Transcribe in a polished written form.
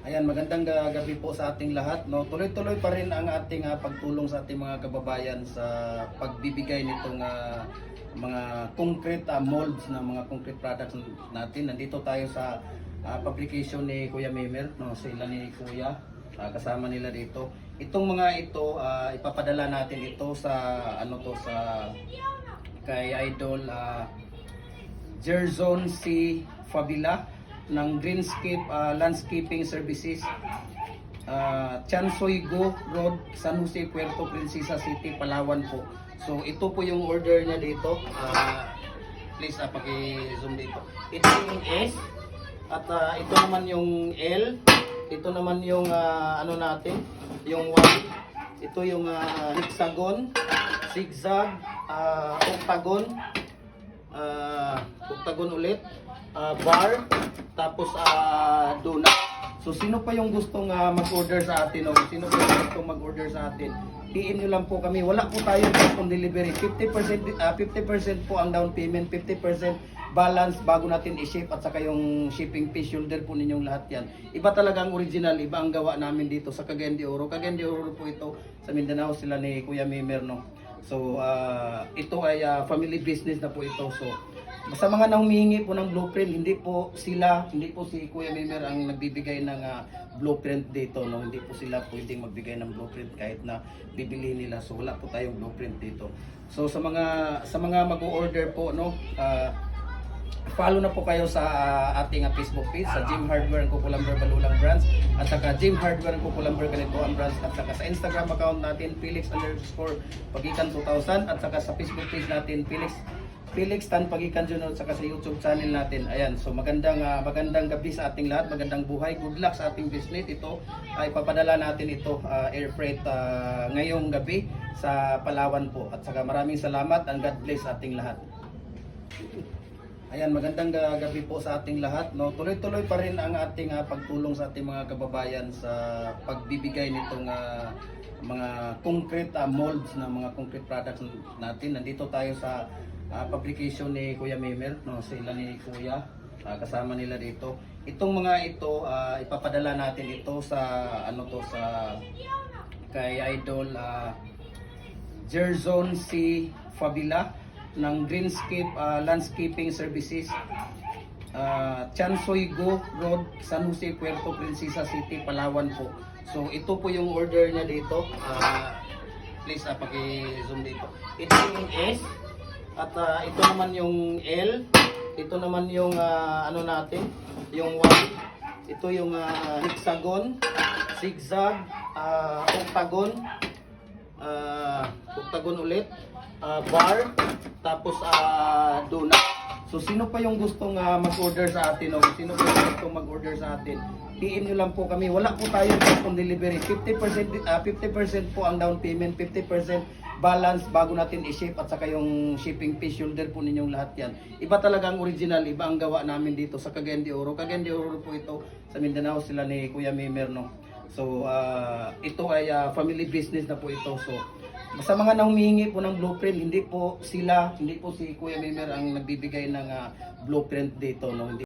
Ayan, magandang gabi po sa ating lahat. No, tuloy-tuloy pa rin ang ating pagtulong sa ating mga kababayan sa pagbibigay nitong mga concrete molds na mga concrete products natin. Nandito tayo sa publication ni Kuya Mimer, no, sila ni Kuya, kasama nila dito. Itong mga ito, ipapadala natin ito sa sa kay Idol Jerzon C. Fabila ng Greenscape Landscaping Services, Chansoygo Road, San Jose, Puerto Princesa City, Palawan po. So ito po yung order niya dito. Please paki-zoom dito. Ito yung S at ito naman yung L. Ito naman yung natin, yung Y. Ito yung hexagon, zigzag, octagon, octagon ulit, bar, tapos donut. So sino pa yung gustong mag-order sa atin, o sino pa yung gustong mag-order sa atin, PM nyo lang po kami. Wala po tayo on delivery. 50% po ang down payment, 50% balance bago natin i-ship, at saka yung shipping fee, shoulder po ninyong lahat yan. Iba talaga ang original, iba ang gawa namin dito sa Cagayan de Oro. Cagayan de Oro po ito sa Mindanao, sila ni Kuya Mimer, no. So ito ay family business na po ito. So sa mga humihingi po ng blueprint, hindi po si Kuya Mimer ang nagbibigay ng blueprint dito, no. Hindi po sila pwedeng magbigay ng blueprint kahit na bibili nila. So wala po tayong blueprint dito. So sa mga mag-order po, no, follow na po kayo sa ating Facebook page, sa Jim Hardware and Kukulamber Balulang Brands, at saka Jim Hardware and Kukulamber Ganituan Brands, at saka sa Instagram account natin Felix_Pagikan 2000, at saka sa Facebook page natin Felix Tan Pagikan Junior, at saka sa YouTube channel natin. Ayan, so magandang gabi sa ating lahat, magandang buhay, good luck sa ating business. Ito ay papadala natin ito air freight ngayong gabi sa Palawan po, at saka maraming salamat and God bless sa ating lahat. Ayan, magandang gabi po sa ating lahat. No, tuloy-tuloy pa rin ang ating pagtulong sa ating mga kababayan sa pagbibigay nitong mga concrete molds na mga concrete products natin. Nandito tayo sa publication ni Kuya Mimer, no, sila ni Kuya, kasama nila dito. Itong mga ito, ipapadala natin ito sa sa kay Idol Jerzon C. Fabila ng Greenscape Landscaping Services, Chansoygo Road, San Jose, Puerto Princesa City, Palawan po. So ito po yung order niya dito. Please paki-zoom dito. Ito yung S at ito naman yung L. Ito naman yung natin, yung Y. Ito yung hexagon, zigzag, octagon, octagon ulit, bar, tapos donut. So sino pa yung gustong mag-order sa atin, o sino pa yung gustong mag-order sa atin, PM nyo lang po kami. Wala po tayo on delivery. 50% po ang down payment, 50% balance bago natin i-ship, at saka yung shipping fee, shoulder po ninyong lahat yan. Iba talaga ang original, iba ang gawa namin dito sa Cagayan de Oro. Cagayan de Oro po ito sa Mindanao, sila ni Kuya Mimer, no. So ito ay family business na po ito. So sa mga humihingi po ng blueprint, hindi po si Kuya Mimer ang nagbibigay ng blueprint dito, no. Hindi